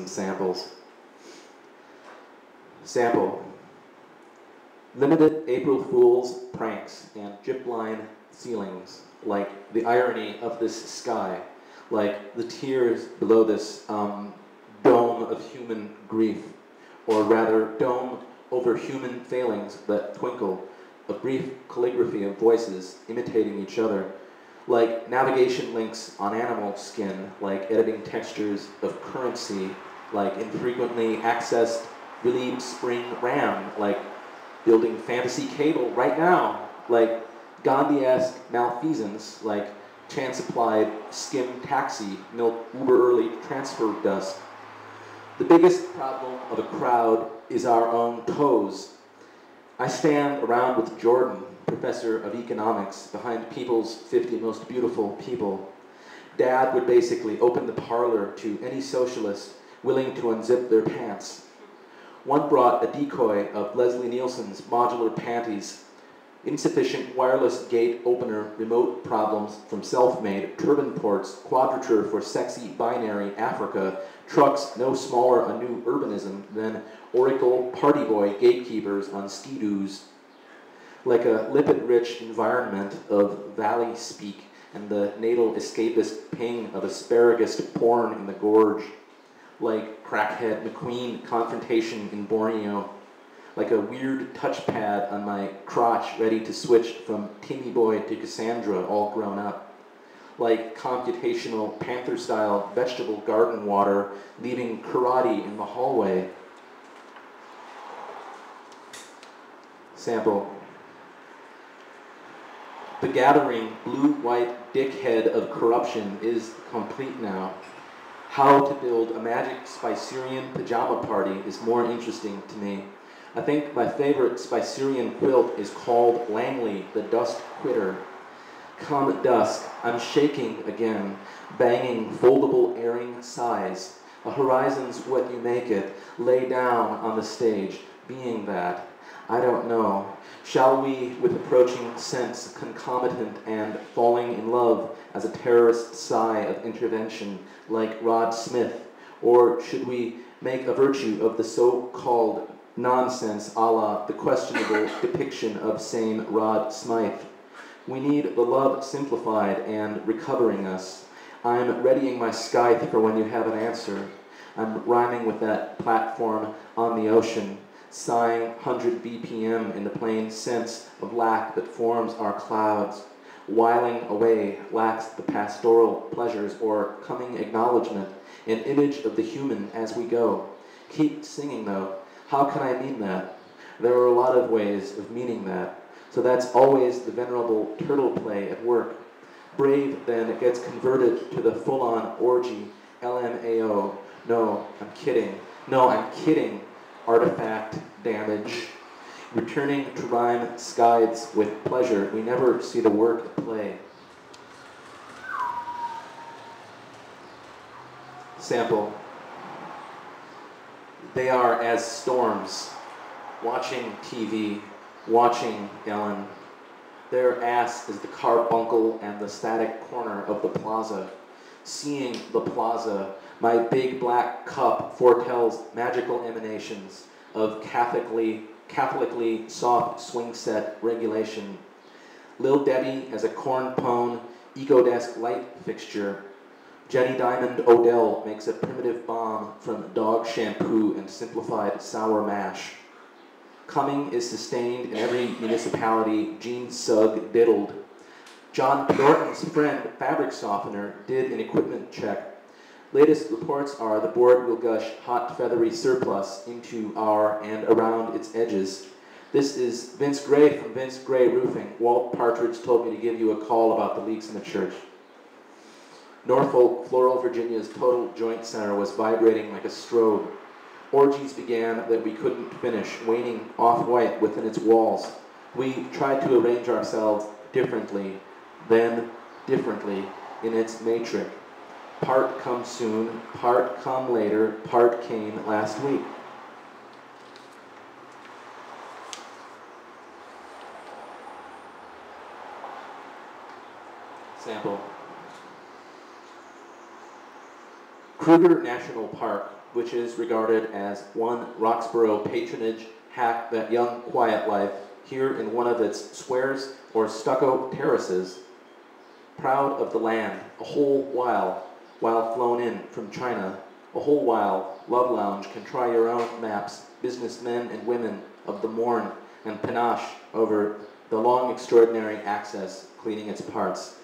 some samples. Sample. Limited April Fool's pranks and gypline ceilings, like the irony of this sky, like the tears below this dome of human grief, or rather dome over human failings that twinkle, a brief calligraphy of voices imitating each other, like navigation links on animal skin, like editing textures of currency, like infrequently accessed really spring RAM, like building fantasy cable right now, like Gandhi-esque malfeasance, like chance-applied skim taxi, milk uber early transfer dust. The biggest problem of a crowd is our own toes. I stand around with Jordan, professor of economics, behind People's 50 Most Beautiful People. Dad would basically open the parlor to any socialist willing to unzip their pants. One brought a decoy of Leslie Nielsen's modular panties, insufficient wireless gate opener remote problems from self-made, turban ports, quadrature for sexy binary Africa, trucks no smaller a new urbanism than Oracle party boy gatekeepers on ski-doos. Like a lipid-rich environment of valley speak and the natal escapist ping of asparagus porn in the gorge. Like crackhead McQueen confrontation in Borneo. Like a weird touchpad on my crotch ready to switch from Timmy Boy to Cassandra all grown up. Like computational Panther-style vegetable garden water leaving karate in the hallway. Sample. The gathering blue-white dickhead of corruption is complete now. How to build a magic Spicerian pajama party is more interesting to me. I think my favorite Spicerian quilt is called Langley, the Dust Quitter. Come dusk, I'm shaking again, banging foldable airing size. A horizon's what you make it, lay down on the stage, being that. I don't know. Shall we, with approaching sense, concomitant and falling in love as a terrorist sigh of intervention like Rod Smith? Or should we make a virtue of the so-called nonsense a la the questionable depiction of same Rod Smythe? We need the love simplified and recovering us. I'm readying my scythe for when you have an answer. I'm rhyming with that platform on the ocean, sighing 100 BPM in the plain sense of lack that forms our clouds. Whiling away lacks the pastoral pleasures or coming acknowledgement, an image of the human as we go. Keep singing though. How can I mean that? There are a lot of ways of meaning that. So that's always the venerable turtle play at work. Brave then it gets converted to the full-on orgy, LMAO. No, I'm kidding. No, I'm kidding. Artifact damage. Returning to rhyme skies with pleasure, we never see the work at play. Sample. They are as storms, watching TV, watching Ellen. Their ass is the carbuncle and the static corner of the plaza. Seeing the plaza, my big black cup foretells magical emanations of Catholically soft swing set regulation. Lil Debbie as a corn pone, eco-desk light fixture. Jenny Diamond Odell makes a primitive bomb from dog shampoo and simplified sour mash. Coming is sustained in every municipality, Gene Sugg diddled. John Norton's friend, fabric softener, did an equipment check. Latest reports are the board will gush hot feathery surplus into our and around its edges. This is Vince Gray from Vince Gray Roofing. Walt Partridge told me to give you a call about the leaks in the church. Norfolk, Floral, Virginia's total joint center was vibrating like a strobe. Orgies began that we couldn't finish, waning off-white within its walls. We tried to arrange ourselves differently, then differently in its matrix. Part come soon, part come later, part came last week. Sample. Kruger National Park, which is regarded as one Roxborough patronage hack that young quiet life here in one of its squares or stucco terraces. Proud of the land, a whole while flown in from China, a whole while, Love Lounge can try your own maps, businessmen and women of the morn and panache over the long extraordinary access cleaning its parts.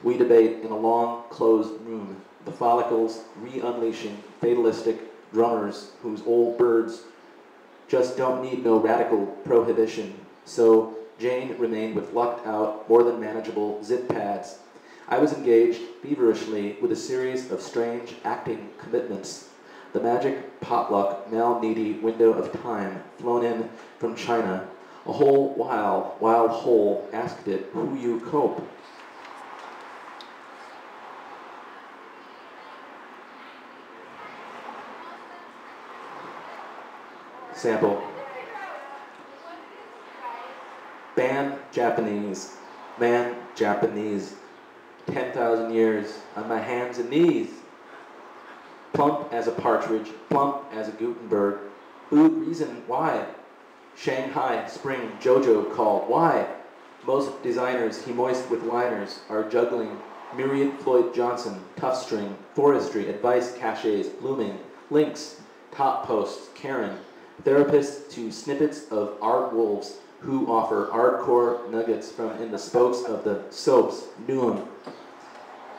We debate in a long closed room, the follicles re-unleashing fatalistic drummers whose old birds just don't need no radical prohibition. So Jane remained with lucked out, more than manageable zip pads. I was engaged feverishly with a series of strange acting commitments. The magic potluck, now needy window of time, flown in from China. A whole while whole, asked it, who you cope? Sample. Ban Japanese, man Japanese, 10,000 years on my hands and knees. Plump as a partridge, plump as a Gutenberg. Food reason why? Shanghai Spring Jojo called. Why? Most designers he moist with liners are juggling myriad Floyd Johnson, tough string, forestry, advice caches, blooming, links, top posts, Karen, therapists to snippets of art wolves who offer hardcore nuggets from in the spokes of the soaps, noon.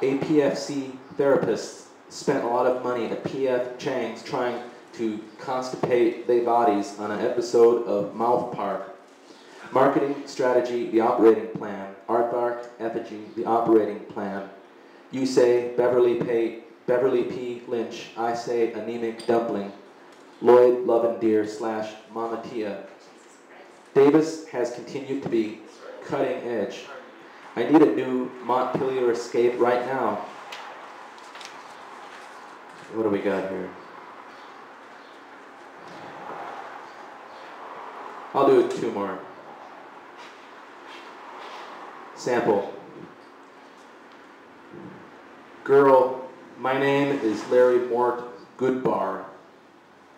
APFC therapists spent a lot of money at PF Chang's trying to constipate their bodies on an episode of Mouth Park. Marketing strategy, the operating plan. Aardvark effigy, the operating plan. You say Beverly P. Lynch. I say anemic dumpling. Lloyd Lovendeer / Mama Tia. Davis has continued to be cutting edge. I need a new Montpelier escape right now. What do we got here? I'll do 2 more. Sample. Girl, my name is Larry Mort Goodbar.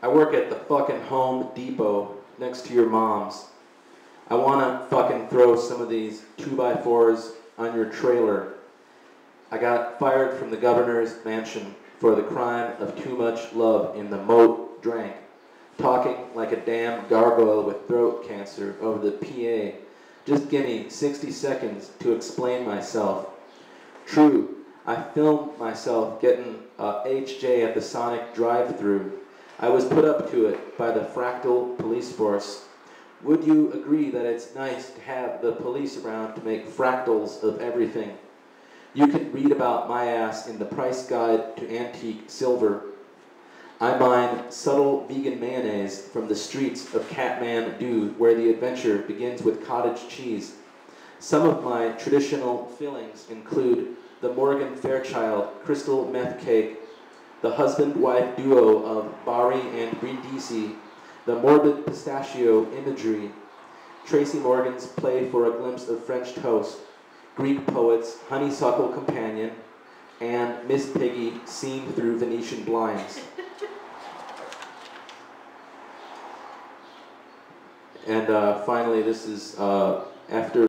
I work at the fucking Home Depot next to your mom's. I wanna fucking throw some of these 2x4s on your trailer. I got fired from the governor's mansion for the crime of too much love in the moat drank. Talking like a damn gargoyle with throat cancer over the PA. Just give me 60 seconds to explain myself. True, I filmed myself getting a HJ at the Sonic drive-thru. I was put up to it by the fractal police force. Would you agree that it's nice to have the police around to make fractals of everything? You can read about my ass in the price guide to antique silver. I mine subtle vegan mayonnaise from the streets of Kathmandu, where the adventure begins with cottage cheese. Some of my traditional fillings include the Morgan Fairchild crystal meth cake, the husband-wife duo of Bari and Brindisi, the morbid pistachio imagery, Tracy Morgan's play for a glimpse of French toast, Greek poets, honeysuckle companion, and Miss Piggy seen through Venetian blinds. And finally, this is after